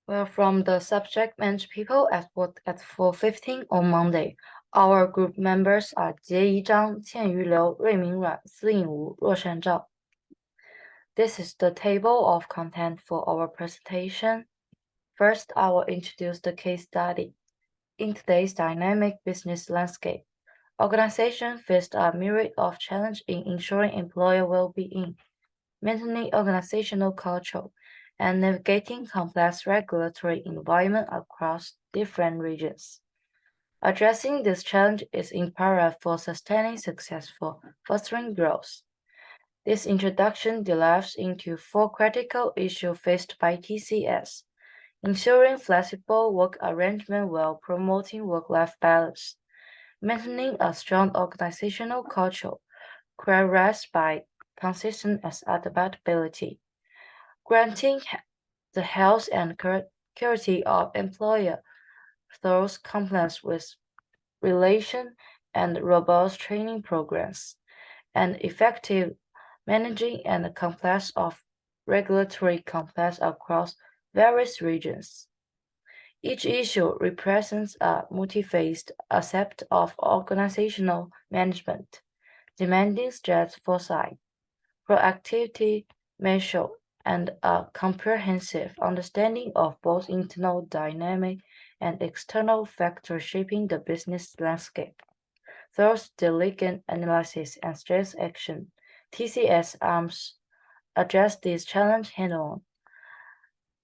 We're from the subject managed people at work at 4:15 on Monday. Our group members are 杰一章、倩于流、瑞明阮、司颖吴、若山照。This is the table of content for our presentation. First, I will introduce the case study. In today's dynamic business landscape, organizations face a myriad of challenges in ensuring employer well-being, maintaining organizational culture, and navigating complex regulatory environment across different regions. Addressing this challenge is imperative for sustaining successful fostering growth. This introduction delves into 4 critical issues faced by TCS: ensuring flexible work arrangement while promoting work-life balance, maintaining a strong organizational culture characterized by consistent and adaptability, granting the health and security of employer through compliance with relation and robust training programs, and effective managing and complex of regulatory complex across various regions. Each issue represents a multi-phased aspect of organizational management, demanding strategic foresight, proactivity, measure, and a comprehensive understanding of both internal dynamic and external factors shaping the business landscape. Through diligent analysis and stress action, TCS aims address this challenge head-on,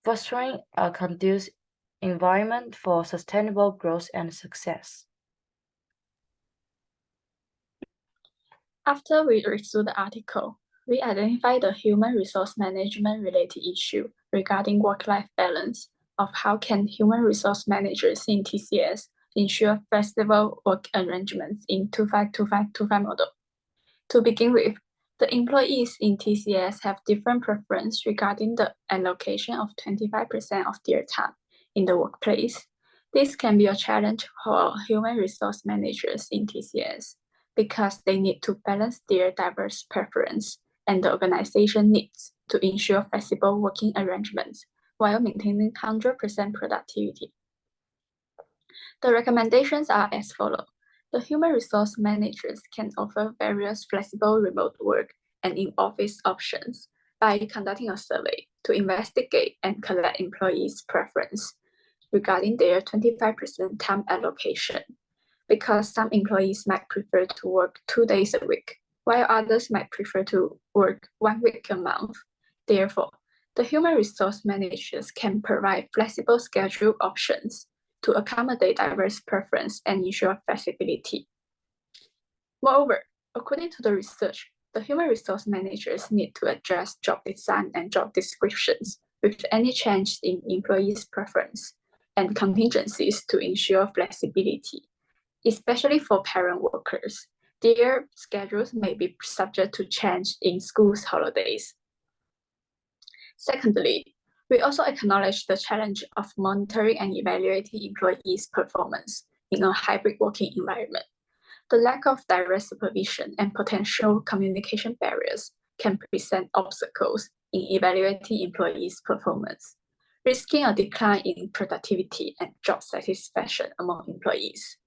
fostering a conducive environment for sustainable growth and success. After we read through the article, we identify the human resource management related issue regarding work-life balance of how can human resource managers in TCS ensure flexible work arrangements in 25-25-25 model. To begin with, the employees in TCS have different preference regarding the allocation of 25% of their time in the workplace. This can be a challenge for human resource managers in TCS because they need to balance their diverse preference and the organization needs to ensure flexible working arrangements while maintaining 100% productivity. The recommendations are as follows. The human resource managers can offer various flexible remote work and in-office options by conducting a survey to investigate and collect employees' preference regarding their 25% time allocation, because some employees might prefer to work 2 days a week, while others might prefer to work 1 week a month. Therefore, the human resource managers can provide flexible schedule options to accommodate diverse preference and ensure flexibility. Moreover, according to the research, the human resource managers need to address job design and job descriptions with any change in employees' preference and contingencies to ensure flexibility, especially for parent workers. Their schedules may be subject to change in school's holidays. Secondly, we also acknowledge the challenge of monitoring and evaluating employees' performance in a hybrid working environment. The lack of direct supervision and potential communication barriers can present obstacles in evaluating employees' performance, risking a decline in productivity and job satisfaction among employees.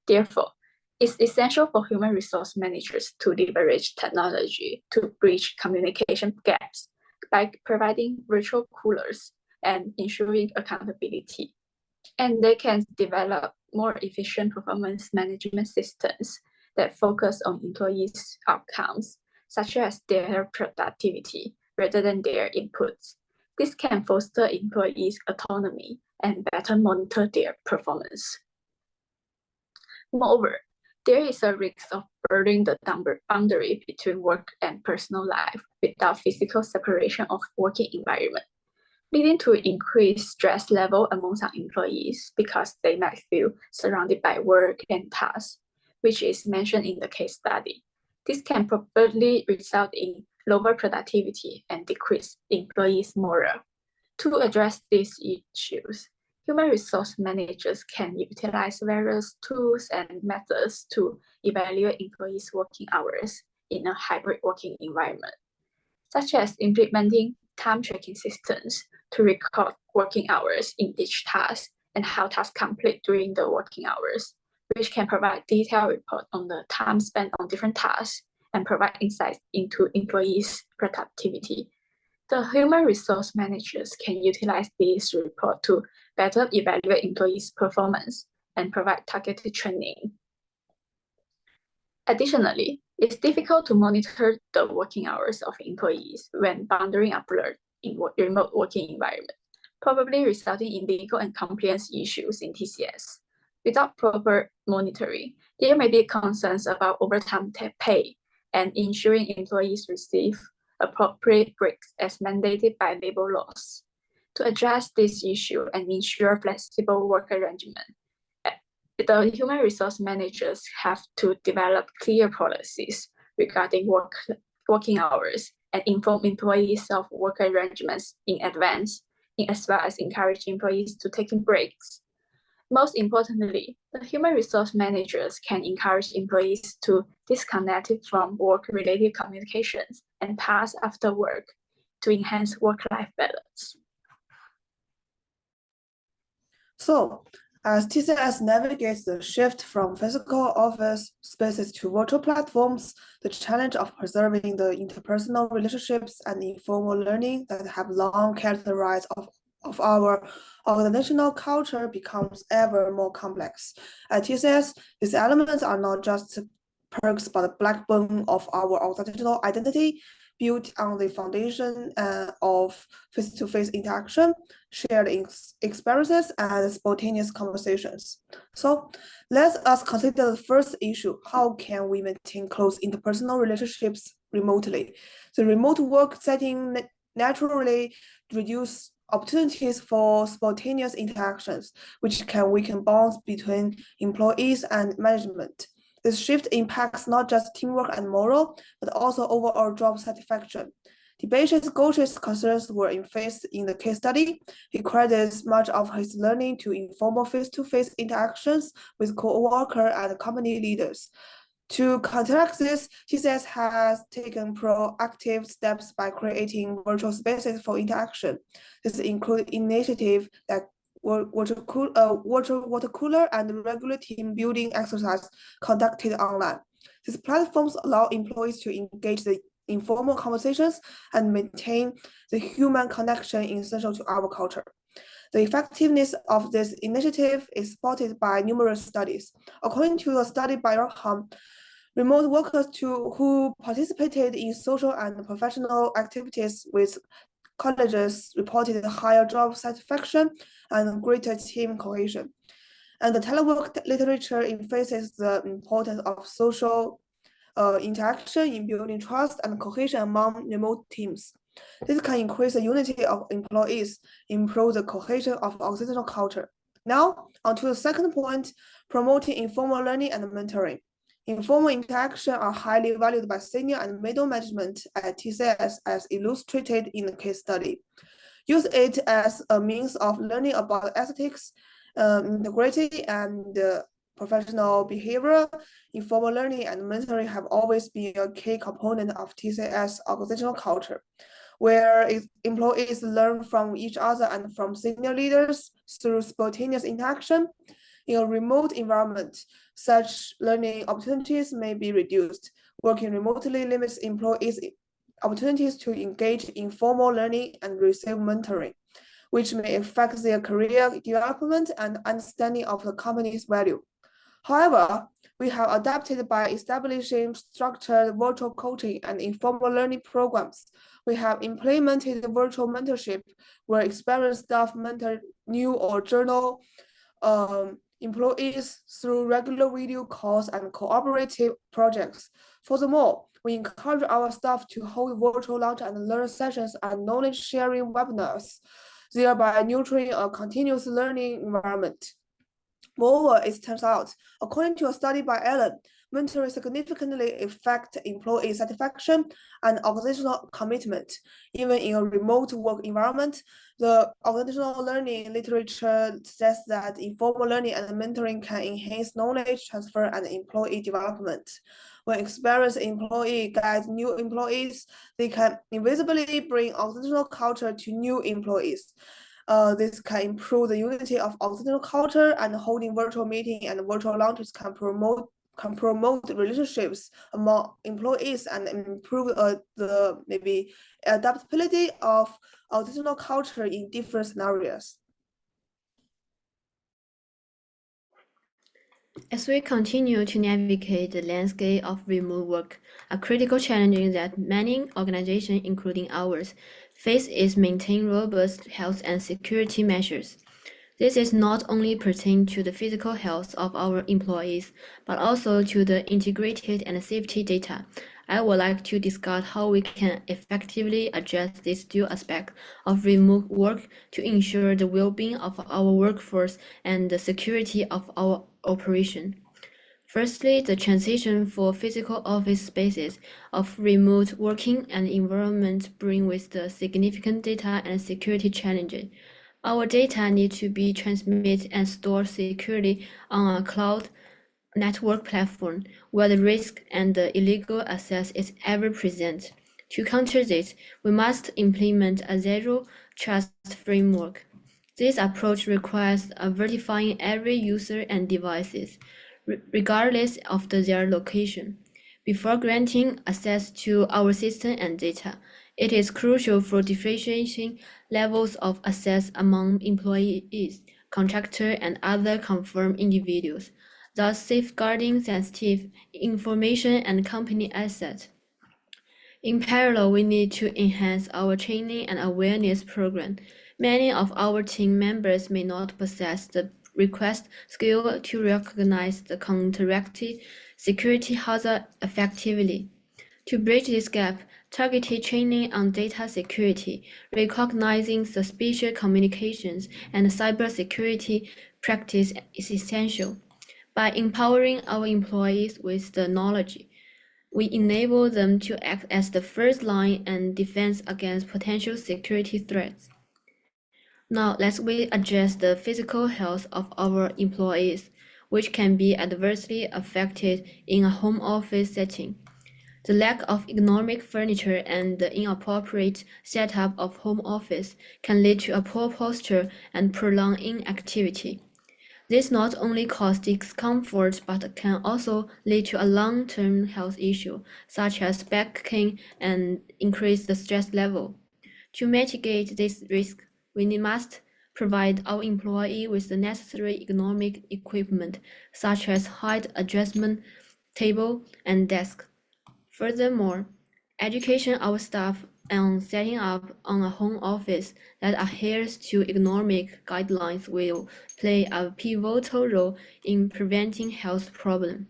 Therefore, it's essential for human resource managers to leverage technology to bridge communication gaps by providing virtual coolers and ensuring accountability. And they can develop more efficient performance management systems that focus on employees' outcomes, such as their productivity rather than their inputs. This can foster employees' autonomy and better monitor their performance. Moreover, there is a risk of blurring the boundary between work and personal life without physical separation of working environment, leading to increased stress level among some employees because they might feel surrounded by work and tasks, which is mentioned in the case study. This can probably result in lower productivity and decreased employees' morale. To address these issues, human resource managers can utilize various tools and methods to evaluate employees' working hours in a hybrid working environment, such as implementing time tracking systems to record working hours in each task and how tasks complete during the working hours, which can provide detailed report on the time spent on different tasks and provide insights into employees' productivity. The human resource managers can utilize these reports to better evaluate employees' performance and provide targeted training. Additionally, it's difficult to monitor the working hours of employees when boundaries are blurred in remote working environment, probably resulting in legal and compliance issues in TCS. Without proper monitoring, there may be concerns about overtime pay and ensuring employees receive appropriate breaks as mandated by labor laws. To address this issue and ensure flexible work arrangement, the human resource managers have to develop clear policies regarding working hours and inform employees of work arrangements in advance, as well as encourage employees to take breaks. Most importantly, the human resource managers can encourage employees to disconnect from work-related communications and tasks after work to enhance work-life balance. So, as TCS navigates the shift from physical office spaces to virtual platforms, the challenge of preserving the interpersonal relationships and informal learning that have long characterized of our organizational culture becomes ever more complex. At TCS, these elements are not just perks but the backbone of our organizational identity, built on the foundation of face-to-face interaction, shared experiences, and spontaneous conversations. So let us consider the first issue: how can we maintain close interpersonal relationships remotely? The remote work setting naturally reduces opportunities for spontaneous interactions, which can weaken bonds between employees and management. This shift impacts not just teamwork and morale, but also overall job satisfaction. Debase's Gauch's concerns were faced in the case study. He credits much of his learning to informal face-to-face interactions with co-workers and company leaders. To counteract this, TCS has taken proactive steps by creating virtual spaces for interaction. This includes initiatives like water cooler and regular team building exercise conducted online. These platforms allow employees to engage in informal conversations and maintain the human connection essential to our culture. The effectiveness of this initiative is supported by numerous studies. According to a study by Rockham, remote workers who participated in social and professional activities with colleges reported higher job satisfaction and greater team cohesion. And the telework literature emphasizes the importance of social interaction in building trust and cohesion among remote teams. This can increase the unity of employees, improve the cohesion of organizational culture. Now, on to the second point, promoting informal learning and mentoring. Informal interaction are highly valued by senior and middle management at TCS as illustrated in the case study. Use it as a means of learning about ethics, integrity, and professional behavior. Informal learning and mentoring have always been a key component of TCS organizational culture, where employees learn from each other and from senior leaders through spontaneous interaction. In a remote environment, such learning opportunities may be reduced. Working remotely limits employees' opportunities to engage in formal learning and receive mentoring, which may affect their career development and understanding of the company's value. However, we have adapted by establishing structured virtual coaching and informal learning programs. We have implemented virtual mentorship where experienced staff mentor new or journal employees through regular video calls and cooperative projects. Furthermore, we encourage our staff to hold virtual lunch and learn sessions and knowledge sharing webinars, thereby nurturing a continuous learning environment. Moreover, it turns out, according to a study by Allen, mentoring significantly affect employee satisfaction and organizational commitment. Even in a remote work environment, the organizational learning literature suggests that informal learning and mentoring can enhance knowledge transfer and employee development. When experienced employees guide new employees, they can invisibly bring organizational culture to new employees. This can improve the unity of organizational culture, and holding virtual meetings and virtual lunches can promote relationships among employees and improve the maybe adaptability of organizational culture in different scenarios. As we continue to navigate the landscape of remote work, a critical challenge that many organizations, including ours, face is maintaining robust health and security measures. This is not only pertain to the physical health of our employees, but also to the integrated and safety data. I would like to discuss how we can effectively address this dual aspect of remote work to ensure the well-being of our workforce and the security of our operation. Firstly, the transition for physical office spaces of remote working and environment bring with the significant data and security challenges. Our data need to be transmitted and stored securely on a cloud network platform where the risk and the illegal access is ever present. To counter this, we must implement a zero trust framework. This approach requires verifying every user and devices, regardless of their location. Before granting access to our system and data, it is crucial for differentiating levels of access among employees, contractors, and other confirmed individuals, thus safeguarding sensitive information and company assets. In parallel, we need to enhance our training and awareness program. Many of our team members may not possess the requisite skill to recognize the contracted security hazard effectively. To bridge this gap, targeted training on data security, recognizing suspicious communications, and cybersecurity practice is essential. By empowering our employees with the knowledge, we enable them to act as the first line and defense against potential security threats. Now, let's address the physical health of our employees, which can be adversely affected in a home office setting. The lack of ergonomic furniture and the inappropriate setup of home office can lead to a poor posture and prolonged inactivity. This not only causes discomfort but can also lead to a long-term health issue, such as back pain and increase the stress level. To mitigate this risk, we must provide our employee with the necessary ergonomic equipment, such as height adjustment table and desk. Furthermore, education our staff on setting up on a home office that adheres to ergonomic guidelines will play a pivotal role in preventing health problems.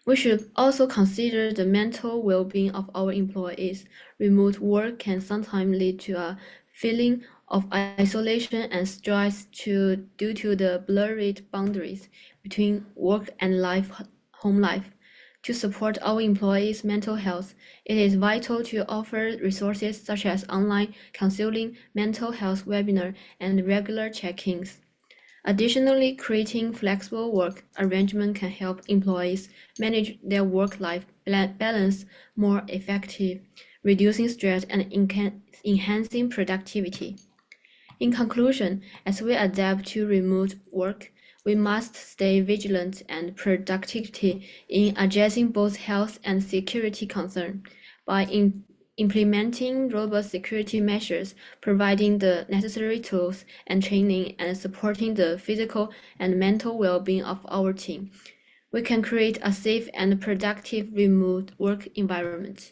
We should also consider the mental well-being of our employees. Remote work can sometimes lead to a feeling of isolation and stress due to the blurred boundaries between work and home life. To support our employees' mental health, it is vital to offer resources such as online counseling, mental health webinars, and regular check-ins. Additionally, creating flexible work arrangements can help employees manage their work-life balance more effectively, reducing stress and enhancing productivity. In conclusion, as we adapt to remote work, we must stay vigilant and productive in addressing both health and security concerns. By implementing robust security measures, providing the necessary tools and training, and supporting the physical and mental well-being of our team, we can create a safe and productive remote work environment.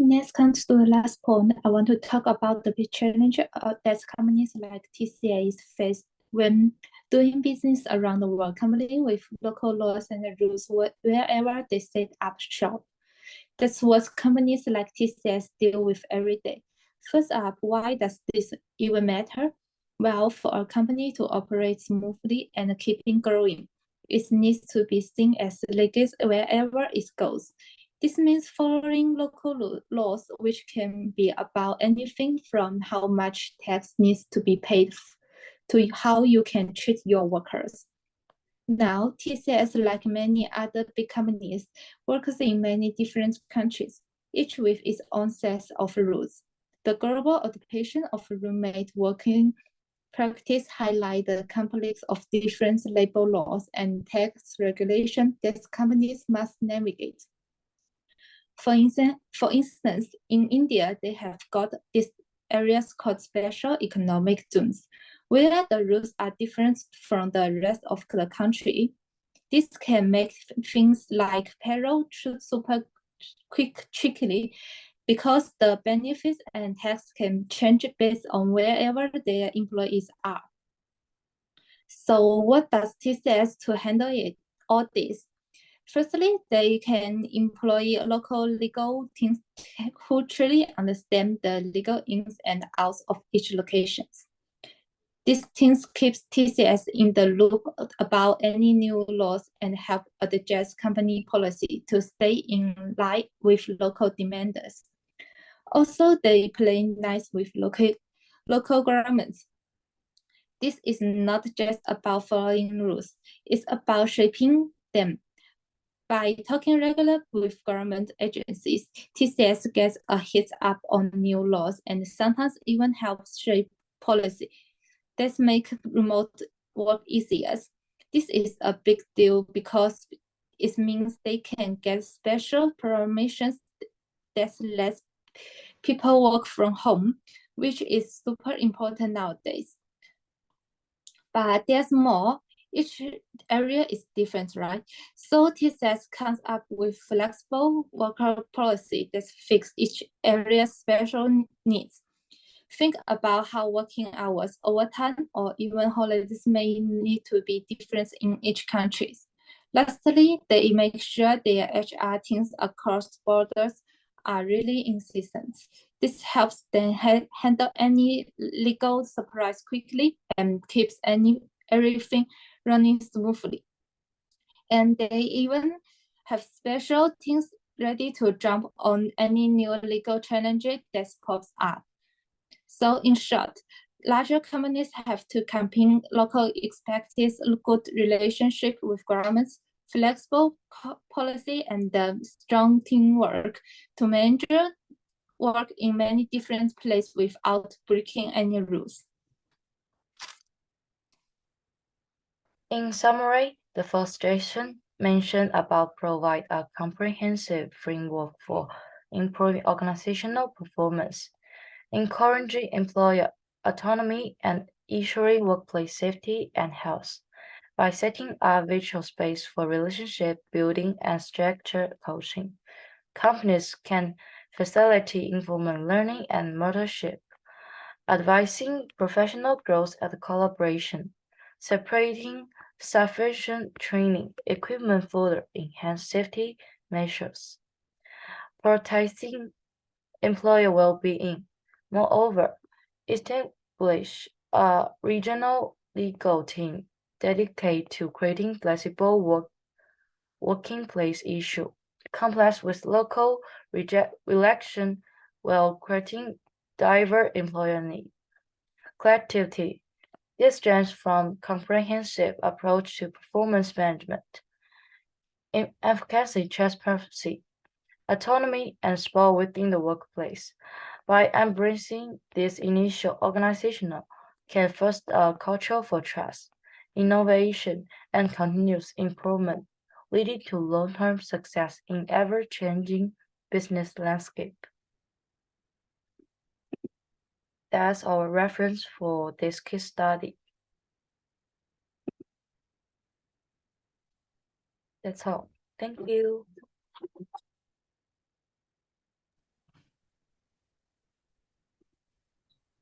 Next comes to the last point. I want to talk about the big challenge that companies like TCS face when doing business around the world, complying with local laws and rules wherever they set up shop. That's what companies like TCS deal with every day. First up, why does this even matter? Well, for a company to operate smoothly and keeping growing, it needs to be seen as legacy wherever it goes. This means following local laws, which can be about anything from how much tax needs to be paid to how you can treat your workers. Now, TCS, like many other big companies, works in many different countries, each with its own set of rules. The global adaptation of roommate working practice highlight the complex of different labor laws and tax regulation that companies must navigate. For instance, in India, they have got these areas called special economic zones, where the rules are different from the rest of the country. This can make things like payroll super tricky because the benefits and tax can change based on wherever their employees are. So what does TCS to handle all this? Firstly, they can employ local legal teams who truly understand the legal ins and outs of each location. These teams keep TCS in the loop about any new laws and help adjust company policy to stay in line with local demands. Also, they play nice with local governments. This is not just about following rules, it's about shaping them. By talking regularly with government agencies, TCS gets a heads up on new laws and sometimes even helps shape policy that make remote work easier. This is a big deal because it means they can get special permissions that lets people work from home, which is super important nowadays. But there's more. Each area is different, right? So TCS comes up with flexible worker policy that fits each area's special needs. Think about how working hours, overtime, or even holidays may need to be different in each country. Lastly, they make sure their HR teams across borders are really insistent. This helps them handle any legal surprise quickly and keeps everything running smoothly. And they even have special teams ready to jump on any new legal challenge that pops up. So in short, larger companies have to combine local expertise, good relationship with governments, flexible policy, and strong teamwork to manage work in many different places without breaking any rules. In summary, the first session mentioned about provide a comprehensive framework for improving organizational performance, encouraging employer autonomy, and ensuring workplace safety and health. By setting a virtual space for relationship building and structured coaching, companies can facilitate informal learning and mentorship, advising professional growth and collaboration, separating sufficient training equipment for enhanced safety measures, prioritizing employee well-being. Moreover, establish a regional legal team dedicated to creating flexible working place issue, complex with local election while creating diverse employer need. Creativity. This stems from comprehensive approach to performance management. Efficacy, transparency, autonomy, and support within the workplace. By embracing this initial organizational can foster a culture for trust, innovation, and continuous improvement, leading to long-term success in ever-changing business landscape. That's our reference for this case study. That's all. Thank you.